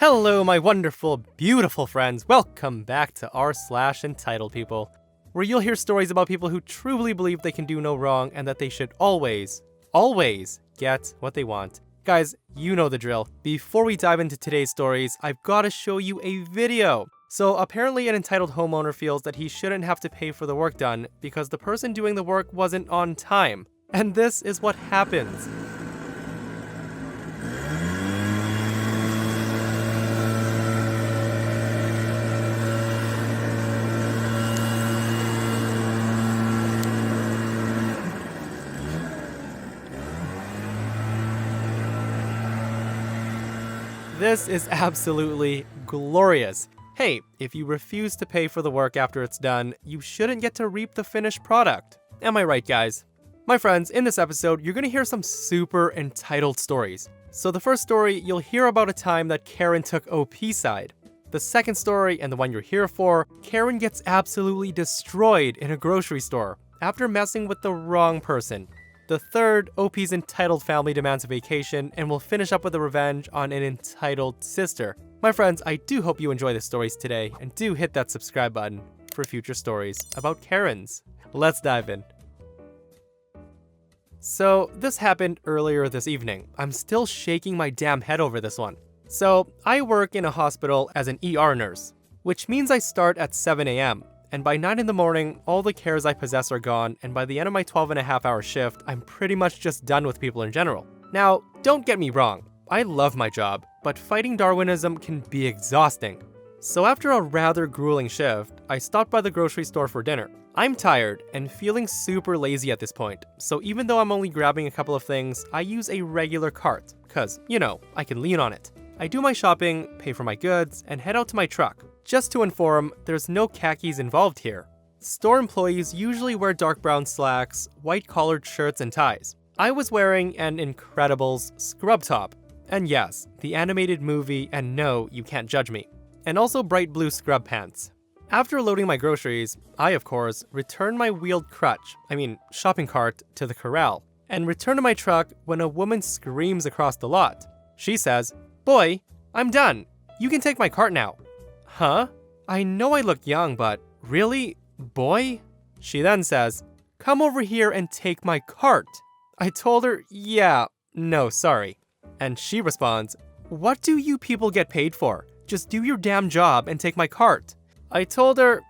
Hello, my wonderful, beautiful friends. Welcome back to r/EntitledPeople, where you'll hear stories about people who truly believe they can do no wrong and that they should always get what they want. Guys, you know the drill. Before we dive into today's stories, I've got to show you a video. So apparently an entitled homeowner feels that he shouldn't have to pay for the work done because the person doing the work wasn't on time. And this is what happens. This is absolutely glorious. Hey, if you refuse to pay for the work after it's done, you shouldn't get to reap the finished product. Am I right, guys? My friends, in this episode, you're gonna hear some super entitled stories. So the first story, you'll hear about a time that Karen took OP's side. The second story, and the one you're here for, Karen gets absolutely destroyed in a grocery store after messing with the wrong person. The third, OP's entitled family demands a vacation, and we'll finish up with a revenge on an entitled sister. My friends, I do hope you enjoy the stories today, and do hit that subscribe button for future stories about Karens. Let's dive in. So, this happened earlier this evening. I'm still shaking my damn head over this one. So, I work in a hospital as an ER nurse, which means I start at 7 a.m. And by 9 in the morning, all the cares I possess are gone, and by the end of my 12.5-hour shift, I'm pretty much just done with people in general. Now, don't get me wrong, I love my job, but fighting Darwinism can be exhausting. So after a rather grueling shift, I stopped by the grocery store for dinner. I'm tired and feeling super lazy at this point, so even though I'm only grabbing a couple of things, I use a regular cart, cause, you know, I can lean on it. I do my shopping, pay for my goods, and head out to my truck. Just to inform, there's no khakis involved here. Store employees usually wear dark brown slacks, white collared shirts, and ties. I was wearing an Incredibles scrub top. And yes, the animated movie, and no, you can't judge me. And also bright blue scrub pants. After loading my groceries, I, of course, return my wheeled shopping cart to the corral, and return to my truck when a woman screams across the lot. She says, "Boy, I'm done. You can take my cart now." Huh? I know I look young, but really? Boy? She then says, "Come over here and take my cart." I told her, "Yeah, no, sorry." And she responds, "What do you people get paid for? Just do your damn job and take my cart." I told her,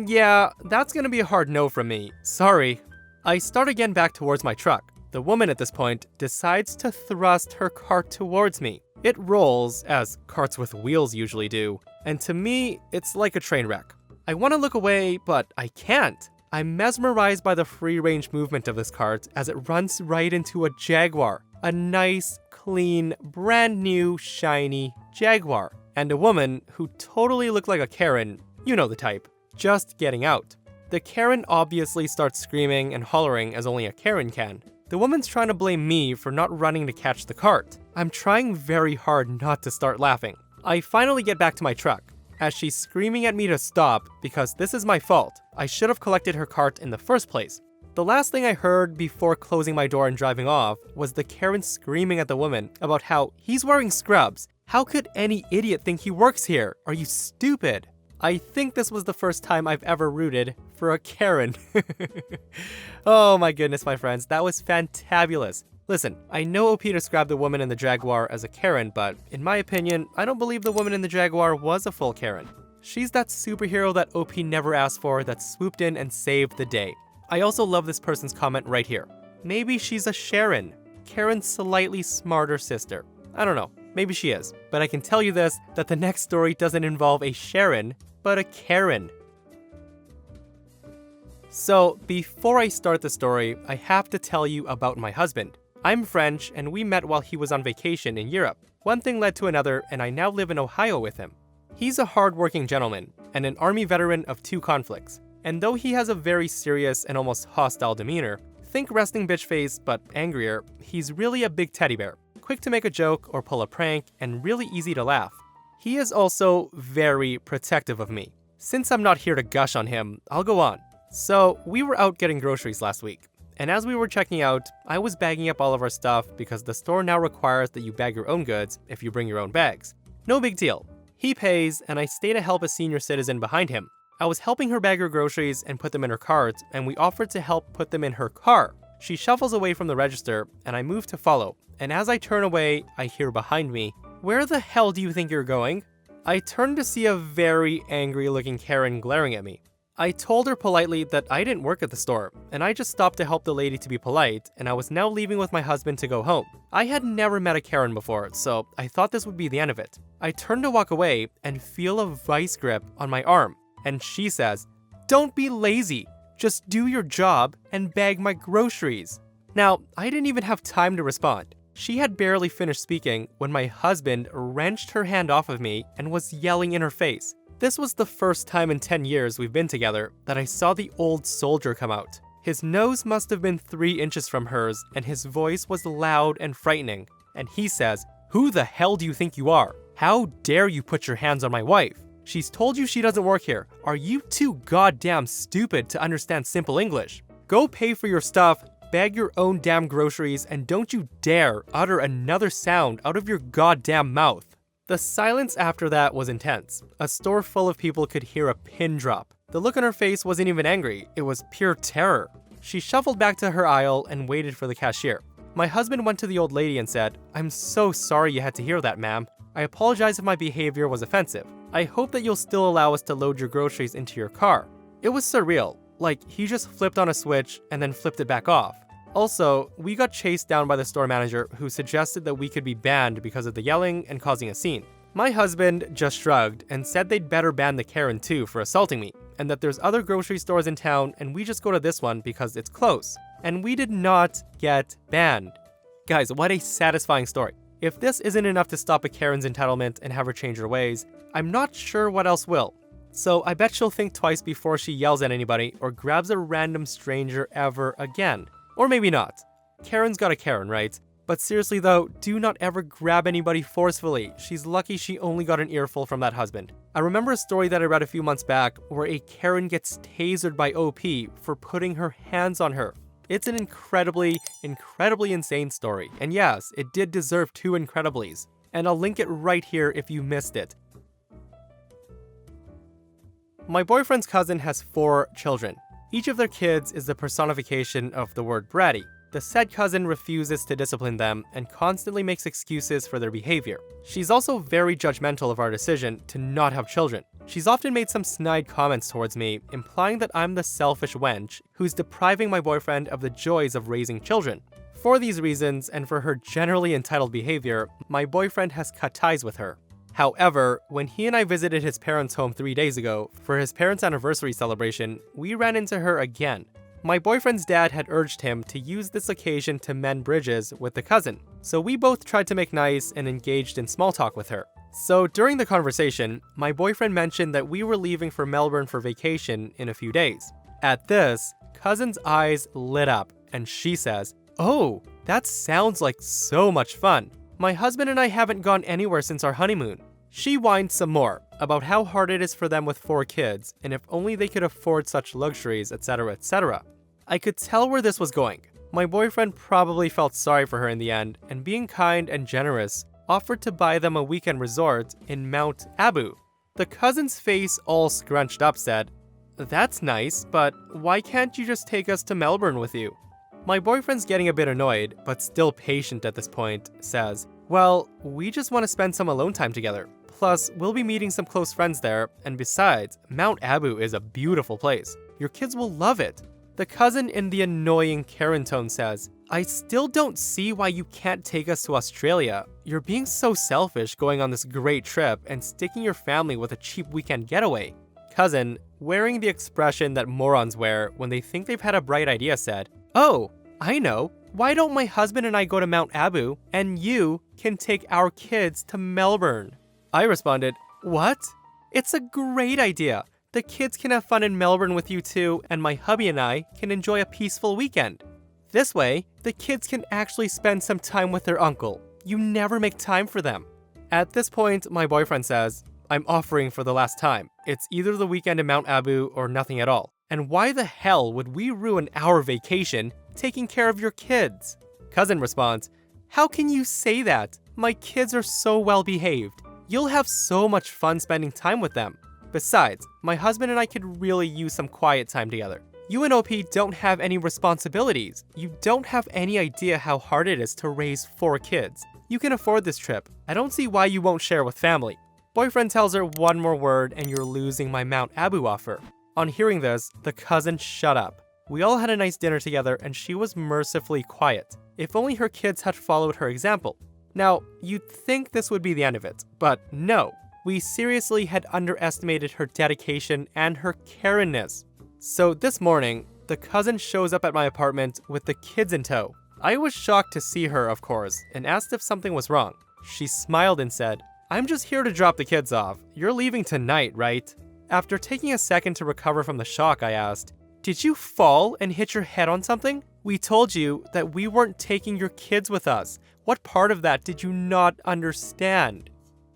"Yeah, that's gonna be a hard no from me. Sorry." I start again back towards my truck. The woman at this point decides to thrust her cart towards me. It rolls, as carts with wheels usually do, and to me, it's like a train wreck. I want to look away, but I can't. I'm mesmerized by the free-range movement of this cart as it runs right into a Jaguar. A nice, clean, brand new, shiny Jaguar. And a woman who totally looked like a Karen, you know the type, just getting out. The Karen obviously starts screaming and hollering as only a Karen can. The woman's trying to blame me for not running to catch the cart. I'm trying very hard not to start laughing. I finally get back to my truck, as she's screaming at me to stop because this is my fault. I should have collected her cart in the first place. The last thing I heard before closing my door and driving off was the Karen screaming at the woman about how he's wearing scrubs. How could any idiot think he works here? Are you stupid? I think this was the first time I've ever rooted for a Karen. Oh my goodness, my friends, that was fantabulous. Listen, I know OP described the woman in the Jaguar as a Karen, but in my opinion, I don't believe the woman in the Jaguar was a full Karen. She's that superhero that OP never asked for that swooped in and saved the day. I also love this person's comment right here. Maybe she's a Sharon, Karen's slightly smarter sister. I don't know, maybe she is, but I can tell you this, that the next story doesn't involve a Sharon, but a Karen. So, before I start the story, I have to tell you about my husband. I'm French, and we met while he was on vacation in Europe. One thing led to another, and I now live in Ohio with him. He's a hard-working gentleman, and an army veteran of 2 conflicts. And though he has a very serious and almost hostile demeanor, think resting bitch face, but angrier, he's really a big teddy bear. Quick to make a joke or pull a prank, and really easy to laugh. He is also very protective of me. Since I'm not here to gush on him, I'll go on. So, we were out getting groceries last week. And as we were checking out, I was bagging up all of our stuff because the store now requires that you bag your own goods if you bring your own bags. No big deal. He pays, and I stay to help a senior citizen behind him. I was helping her bag her groceries and put them in her cart, and we offered to help put them in her car. She shuffles away from the register, and I move to follow. And as I turn away, I hear behind me, "Where the hell do you think you're going?" I turn to see a very angry-looking Karen glaring at me. I told her politely that I didn't work at the store, and I just stopped to help the lady to be polite, and I was now leaving with my husband to go home. I had never met a Karen before, so I thought this would be the end of it. I turn to walk away and feel a vice grip on my arm, and she says, "Don't be lazy, just do your job and bag my groceries." Now, I didn't even have time to respond. She had barely finished speaking when my husband wrenched her hand off of me and was yelling in her face. This was the first time in 10 years we've been together that I saw the old soldier come out. His nose must have been 3 inches from hers, and his voice was loud and frightening. And he says, "Who the hell do you think you are? How dare you put your hands on my wife? She's told you she doesn't work here. Are you too goddamn stupid to understand simple English? Go pay for your stuff, bag your own damn groceries, and don't you dare utter another sound out of your goddamn mouth." The silence after that was intense. A store full of people could hear a pin drop. The look on her face wasn't even angry, it was pure terror. She shuffled back to her aisle and waited for the cashier. My husband went to the old lady and said, "I'm so sorry you had to hear that, ma'am. I apologize if my behavior was offensive. I hope that you'll still allow us to load your groceries into your car." It was surreal, like he just flipped on a switch and then flipped it back off. Also, we got chased down by the store manager who suggested that we could be banned because of the yelling and causing a scene. My husband just shrugged and said they'd better ban the Karen too for assaulting me, and that there's other grocery stores in town and we just go to this one because it's close. And we did not get banned. Guys, what a satisfying story. If this isn't enough to stop a Karen's entitlement and have her change her ways, I'm not sure what else will. So I bet she'll think twice before she yells at anybody or grabs a random stranger ever again. Or maybe not. Karen's got a Karen, right? But seriously though, do not ever grab anybody forcefully. She's lucky she only got an earful from that husband. I remember a story that I read a few months back where a Karen gets tasered by OP for putting her hands on her. It's an incredibly insane story. And yes, it did deserve 2 Incrediblies. And I'll link it right here if you missed it. My boyfriend's cousin has 4 children. Each of their kids is the personification of the word bratty. The said cousin refuses to discipline them and constantly makes excuses for their behavior. She's also very judgmental of our decision to not have children. She's often made some snide comments towards me, implying that I'm the selfish wench who's depriving my boyfriend of the joys of raising children. For these reasons, and for her generally entitled behavior, my boyfriend has cut ties with her. However, when he and I visited his parents' home 3 days ago for his parents' anniversary celebration, we ran into her again. My boyfriend's dad had urged him to use this occasion to mend bridges with the cousin, so we both tried to make nice and engaged in small talk with her. So during the conversation, my boyfriend mentioned that we were leaving for Melbourne for vacation in a few days. At this, cousin's eyes lit up, and she says, "Oh, that sounds like so much fun. My husband and I haven't gone anywhere since our honeymoon." She whined some more about how hard it is for them with 4 kids, and if only they could afford such luxuries, etc., etc. I could tell where this was going. My boyfriend probably felt sorry for her in the end, and being kind and generous, offered to buy them a weekend resort in Mount Abu. The cousin's face all scrunched up said, "That's nice, but why can't you just take us to Melbourne with you?" My boyfriend's getting a bit annoyed, but still patient at this point, says, "Well, we just want to spend some alone time together. Plus, we'll be meeting some close friends there, and besides, Mount Abu is a beautiful place. Your kids will love it." The cousin in the annoying Karen tone says, "I still don't see why you can't take us to Australia. You're being so selfish going on this great trip and sticking your family with a cheap weekend getaway." Cousin, wearing the expression that morons wear when they think they've had a bright idea, said, "Oh, I know. Why don't my husband and I go to Mount Abu and you can take our kids to Melbourne?" I responded, "What? It's a great idea. The kids can have fun in Melbourne with you too, and my hubby and I can enjoy a peaceful weekend. This way, the kids can actually spend some time with their uncle. You never make time for them." At this point, my boyfriend says, "I'm offering for the last time. It's either the weekend in Mount Abu or nothing at all. And why the hell would we ruin our vacation taking care of your kids?" Cousin responds, "How can you say that? My kids are so well behaved. You'll have so much fun spending time with them. Besides, my husband and I could really use some quiet time together. You and OP don't have any responsibilities. You don't have any idea how hard it is to raise 4 kids. You can afford this trip. I don't see why you won't share with family. Boyfriend tells her one more word and you're losing my Mount Abu offer. On hearing this, the cousin shut up. We all had a nice dinner together and she was mercifully quiet. If only her kids had followed her example. Now, you'd think this would be the end of it, but no. We seriously had underestimated her dedication and her Karenness. So this morning, the cousin shows up at my apartment with the kids in tow. I was shocked to see her, of course, and asked if something was wrong. She smiled and said, "I'm just here to drop the kids off. You're leaving tonight, right?" After taking a second to recover from the shock, I asked, "Did you fall and hit your head on something? We told you that we weren't taking your kids with us. What part of that did you not understand?"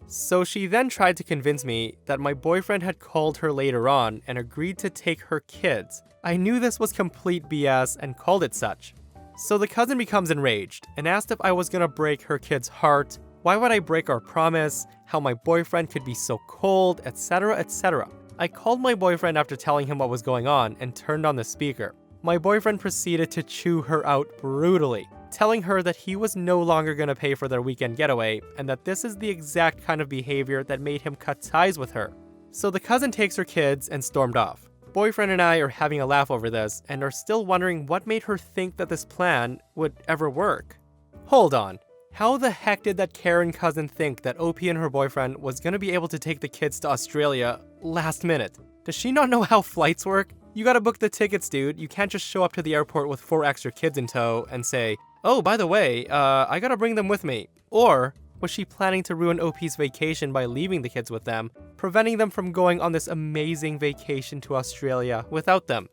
So she then tried to convince me that my boyfriend had called her later on and agreed to take her kids. I knew this was complete BS and called it such. So the cousin becomes enraged and asked if I was gonna break her kid's heart, why would I break our promise, how my boyfriend could be so cold, etc, etc. I called my boyfriend after telling him what was going on and turned on the speaker. My boyfriend proceeded to chew her out brutally, telling her that he was no longer going to pay for their weekend getaway and that this is the exact kind of behavior that made him cut ties with her. So the cousin takes her kids and stormed off. Boyfriend and I are having a laugh over this and are still wondering what made her think that this plan would ever work. Hold on. How the heck did that Karen cousin think that OP and her boyfriend was going to be able to take the kids to Australia last minute? Does she not know how flights work? You gotta book the tickets, dude. You can't just show up to the airport with 4 extra kids in tow and say, "Oh, by the way, I gotta bring them with me." Or was she planning to ruin OP's vacation by leaving the kids with them, preventing them from going on this amazing vacation to Australia without them?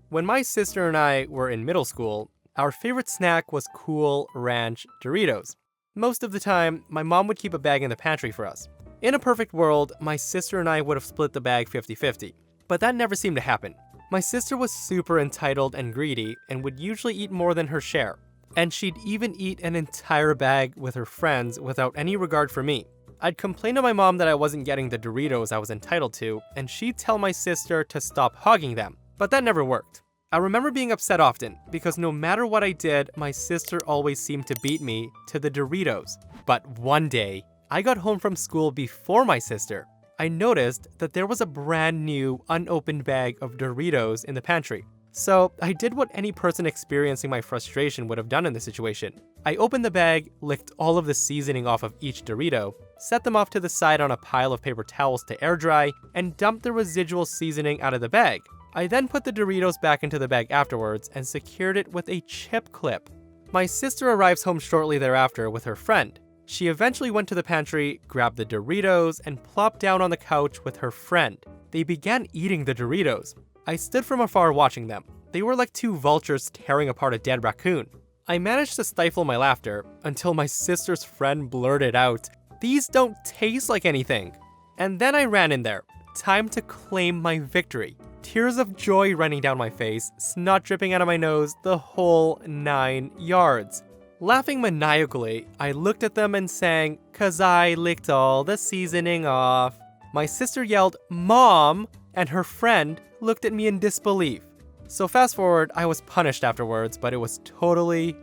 When my sister and I were in middle school, our favorite snack was Cool Ranch Doritos. Most of the time, my mom would keep a bag in the pantry for us. In a perfect world, my sister and I would have split the bag 50-50, but that never seemed to happen. My sister was super entitled and greedy and would usually eat more than her share, and she'd even eat an entire bag with her friends without any regard for me. I'd complain to my mom that I wasn't getting the Doritos I was entitled to, and she'd tell my sister to stop hogging them, but that never worked. I remember being upset often, because no matter what I did, my sister always seemed to beat me to the Doritos. But one day, I got home from school before my sister. I noticed that there was a brand new, unopened bag of Doritos in the pantry. So I did what any person experiencing my frustration would have done in this situation. I opened the bag, licked all of the seasoning off of each Dorito, set them off to the side on a pile of paper towels to air dry, and dumped the residual seasoning out of the bag. I then put the Doritos back into the bag afterwards and secured it with a chip clip. My sister arrives home shortly thereafter with her friend. She eventually went to the pantry, grabbed the Doritos, and plopped down on the couch with her friend. They began eating the Doritos. I stood from afar watching them. They were like 2 vultures tearing apart a dead raccoon. I managed to stifle my laughter until my sister's friend blurted out, "These don't taste like anything." And then I ran in there. Time to claim my victory. Tears of joy running down my face, snot dripping out of my nose, the whole 9 yards. Laughing maniacally, I looked at them and sang, "'Cause I licked all the seasoning off." My sister yelled, "Mom!" and her friend looked at me in disbelief. So fast forward, I was punished afterwards, but it was totally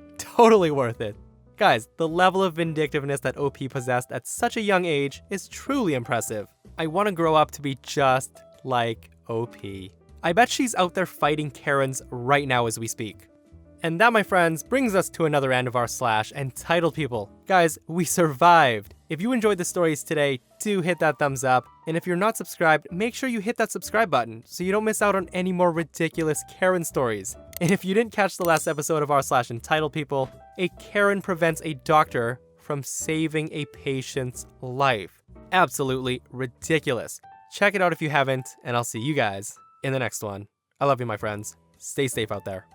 worth it. Guys, the level of vindictiveness that OP possessed at such a young age is truly impressive. I want to grow up to be just like OP. I bet she's out there fighting Karens right now as we speak. And that, my friends, brings us to another end of our / entitled people. Guys, we survived. If you enjoyed the stories today, do hit that thumbs up. And if you're not subscribed, make sure you hit that subscribe button so you don't miss out on any more ridiculous Karen stories. And if you didn't catch the last episode of our / entitled people, a Karen prevents a doctor from saving a patient's life. Absolutely ridiculous. Check it out if you haven't, and I'll see you guys in the next one. I love you, my friends. Stay safe out there.